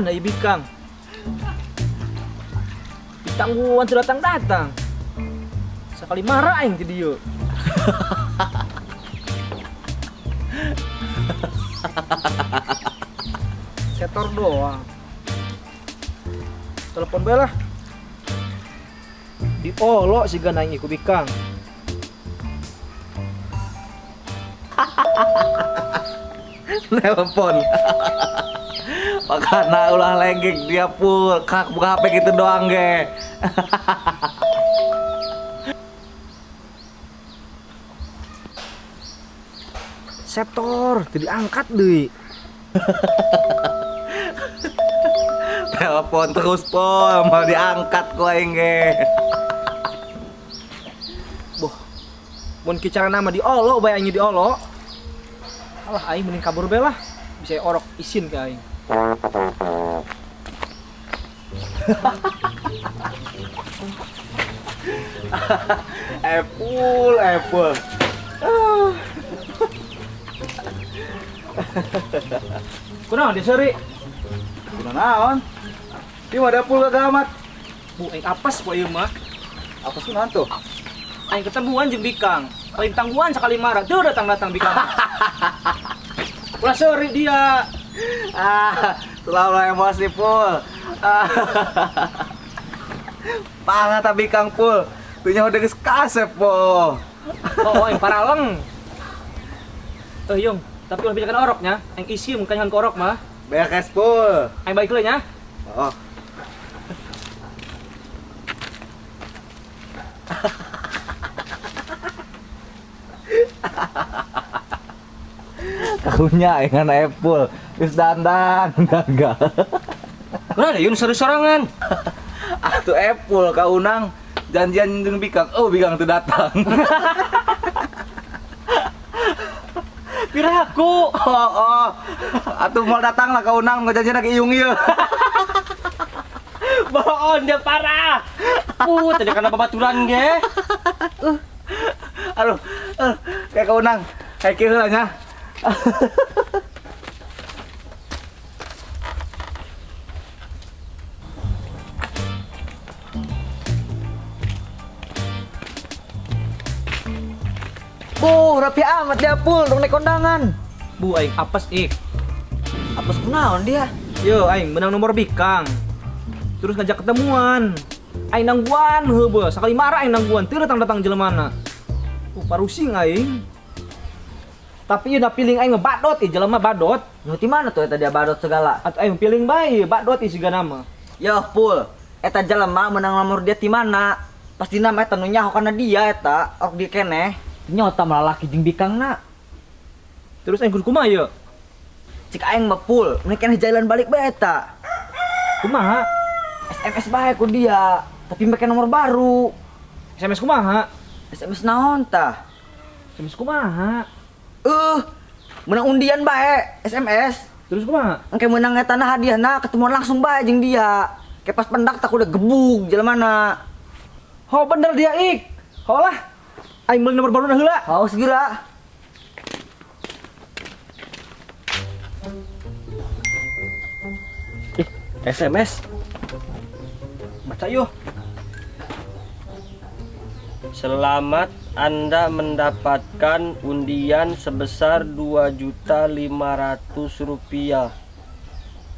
dah ibikang. Tangguhan sudah datang. Sekali marah aing ke dia. Setor doang. Telepon bae lah. Diolok si gana aing iku bikang. Telepon. Makanya ulah lenggek dia pul kak buka HP gitu doang ge. Setor, teu diangkat deui. Telepon terus pul mau diangkat ku aing ge. Boh. Mun kicara nama diolok bae aing diolok. Alah aing mending kabur bae lah. Bisa orok isin ke aing. Epul. Kunaon di seuri? Kunaon naon? Di mah dapul kagak amat. Bu aing apes poe ieu mah. Apa sih naon tuh? Aing ketemuan jeung bikang. Paling tangguhan sekali marah, teu datang-datang bikang. Ulah seuri dia. Selalu emosi pul. Pangat tapi kang pul. Tunya udah geus kasep po. Oh, aing paraleng. Yung, tapi ulah bijakan oroknya. Aing isi mun kanyahan ke orok mah. Beres pul. Aing balik heula nya. Oh. Karunya dengan Apple, wis dandan gagal. Kunaon da yun seru-sorangan. Atuh Apple kaunang janjian jeung bikang, oh bikang teu datang. Piraku. Oh. Atuh mau datang lah kaunang ngajanjian ke iung ieu. Bohong dia parah. Tadi karena babaturan ge. Aduh, kayak kaunang, kayak kieu heula nya. Rapi amat dia pul, dong naik kondangan. Bu aing apes ik. Apa kunaon dia? Yo aing menang nomor bikang. Terus ngajak ketemuan. Aing nangguan heubeul, sakali marah aing nangguan, teu datang-datang jelemana. Parusing aing. Tapi ieu da piling aing badot ieu jelema badot. Nu ti mana tuh eta dia badot segala? Atuh aing piling bae badot ieu sigana mah. Ya pul, eta jelema menang nomor dia ti mana? Pasti nama eta nu nyaho kana dia eta, ok dia keneh. Nyota malah laki jeung bikangna. Terus aing kudu kumaha ieu? Cik aing mah pul, mun keneh jalan balik bae eta. Kumaha? SMS bae ku dia, tapi make nomor baru. SMS kumaha? SMS naon tah? SMS kumaha? Menang undian bae, SMS. Terus kumaha? Engke menang eta na hadiahna ketemuan langsung bae jeung dia. Kayak pas pendak tak udah gebug jelemana. Ho bener dia ik. Ho lah. Aing beli nomor baru na heula. Haus segera. SMS. Baca yuk. Selamat, Anda mendapatkan undian sebesar Rp2.500.000.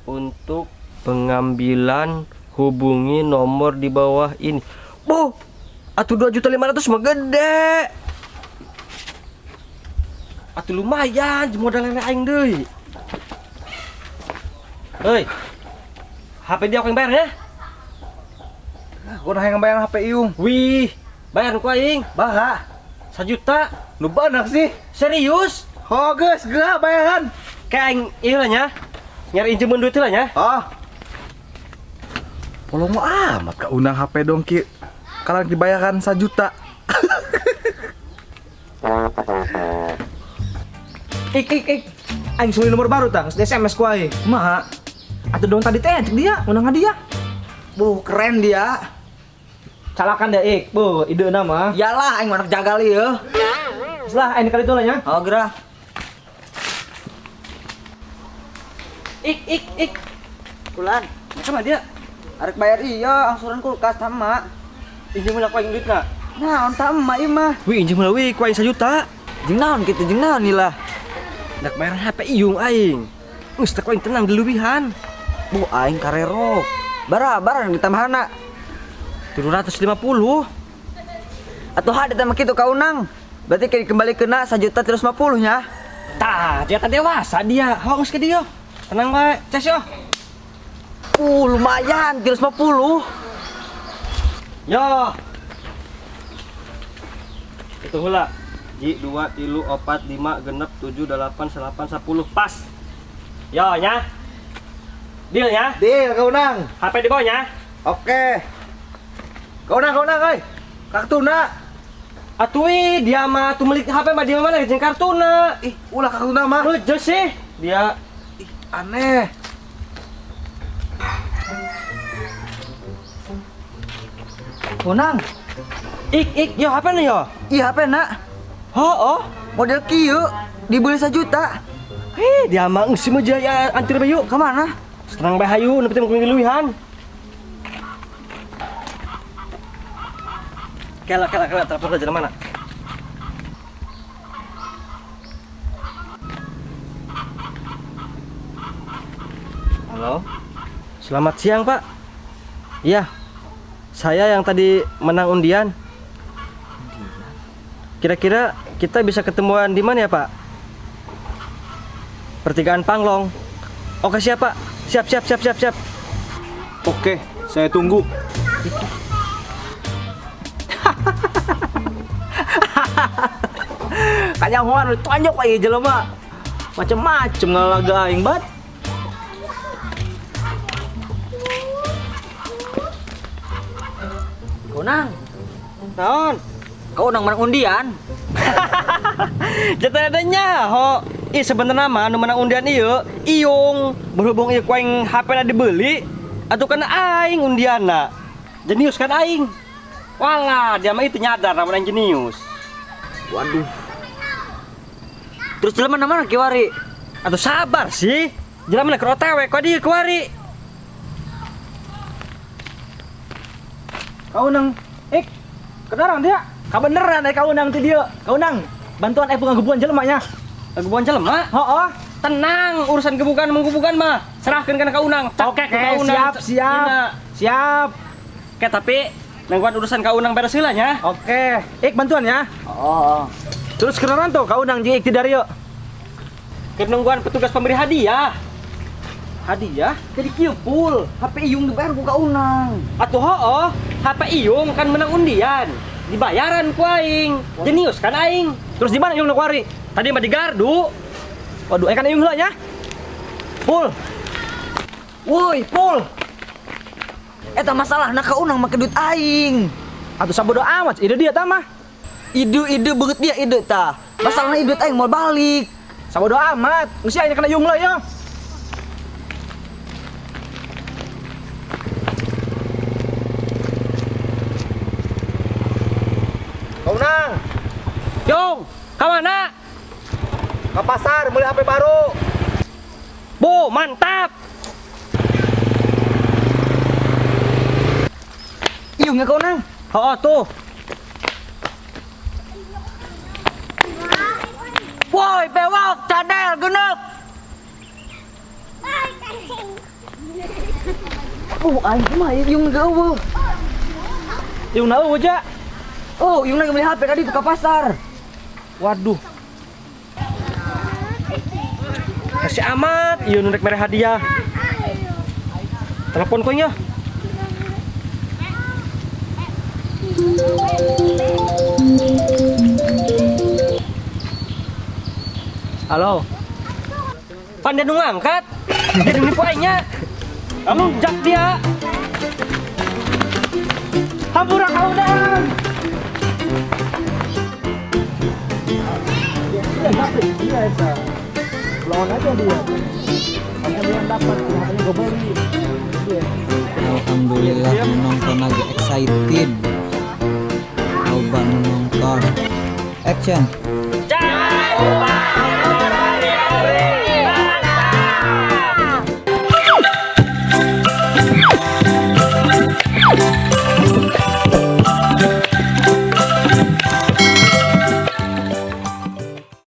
Untuk pengambilan hubungi nomor di bawah ini. Bu, atuh 2.500.000 mah gede. Atuh lumayan, modalnya aing deui. Heuy. HP dia aku yang bayar ya? Gua yang bayar HP iung. Wih, bayar ku aing. Baha. 1 juta. Nu banak sih. Serius? Ho geus geura bayaran. Kayak aing ieu lah nya. Nyari injeun duit lah nya. Oh. Polong amat ka unang HP dong ki. Kalau dibayarkan 1 juta. Ik. Aing sulit nomor baru tang, SMS ku aing. Kumaha? Atuh dong tadi teh cek dia, menang hadiah. Bu, keren dia. Calakan deh ik, bu, ide nama. Yalah aing manak jagal ieu. Setelah aing kali itu lah nya. Oh, geura. Ik. Ulan, Macam mana dia? arek bayar iya angsuran kulkas sama. Injil mula kuaing duit nak. Naon sama ieu mah. Wih injil mula wih kuaing 1 juta. Jeung naon kitu jeung naon ilah. Dak bayaran HP iung aing. Geus teu kuaing tenang diluwihan. Bu aing karero. Bara ditambahanna. 750. Atuh hade teh mah kitu kaunang. Berarti kayak kembali kena 1.350 nya. Tah, dia teh dewasa dia. Haus ke dia. Tenang bae, ces yo. Lumayan 350. Yo. Itu heula. 1 2 3 4 5 genep 7 8 9 10 pas. Yo nya. Deal nya. Deal kaunang. HP di bawahnya. Oke. Kaunang euy. Kartuna. Atuh dia mah tuh melik HP mah dia mana jeung kartuna. Ih, ulah kartuna mah. Heuh sih. Dia Aneh. Kaunang, yo HP nih yo. iya HP nak. Oh. Model kieu dibeli 1 juta. Dia mah geus mah jaya antir bae yuk. Ka mana? Senang bae hayu nu penting kuing luwihan. Kela telepon aja mana? Halo. Selamat siang, Pak. Iya. Saya yang tadi menang undian. Kira-kira kita bisa ketemuan di mana ya, Pak? Pertigaan Panglong. Oke, siap, Pak. Siap. Oke, saya tunggu. Kanyahoan tonjok wae jelema. Macem-macem ngalaga aing bat. Kaunang, Naon? kaunang menang undian. Jatuh adanya, ho. Sebenarnya mah nu menang undian ieu, iung. Berhubung ieu kuaing HP na dibeli, atuh kana aing undianna. Jenius kan aing. Walah, dia mah itu nyadar lamun aing jenius. Waduh. Terus jelema mana kiwari? Atuh sabar sih. Jelema na keur OTW ka dieu kuari. Kaunang, kedarang dia. Kabeneran kaunang ti dieu. Kaunang, bantuan pengagebuan jelema nya. Gebuan jelema? Hooh. Tenang, urusan gebukan mah serahkeun kana kaunang. Oke, siap. Oke, tapi nangguan urusan kaunang beres heula nya. Oke, bantuan ya. Oh. Terus kenalan tuh kaunang jeung ti Dario. Keur nungguan petugas pemberi hadiah. Hadiah? Jadi kieu pul, HP iung dibayar ku kaunang. Atuh hooh, HP iung kan menang undian. Dibayaran ku aing. Jenius kan aing. Terus di mana iung kuari? Tadi mah di gardu. Waduh, kan iung heula nya. Pul. Woi, Pul. Eta masalahna kaunang make duit aing. Atuh sabodo amat, ide dia tah mah. Ide beut dia ide tah. Masalahna duit aing mau balik. Sabodo amat, geus aya kana iung heula ya. Kaunang, Yung, ka mana? ke pasar beli HP baru. Bu, mantap. Iung ya kaunang. Hooh tuh. Woi, bewok, cadel, genep. Aing mah iung geueuh. Iung na eueuh ja. Oh, iung lagi beli HP tadi ke pasar. Waduh. Kasih amat, ieu nu rek mere hadiah. Telepon ku nya. Halo. Pandai nu ngangkat. Dia nipu aingnya. Kamu jak dia. Hampura kaunang. Dia dapat dia eta. Lawan aja dia. Kamu yang dapat, makanya gue beli. Alhamdulillah menonton lagi excited. Coba menonton. Action. Jangan lupa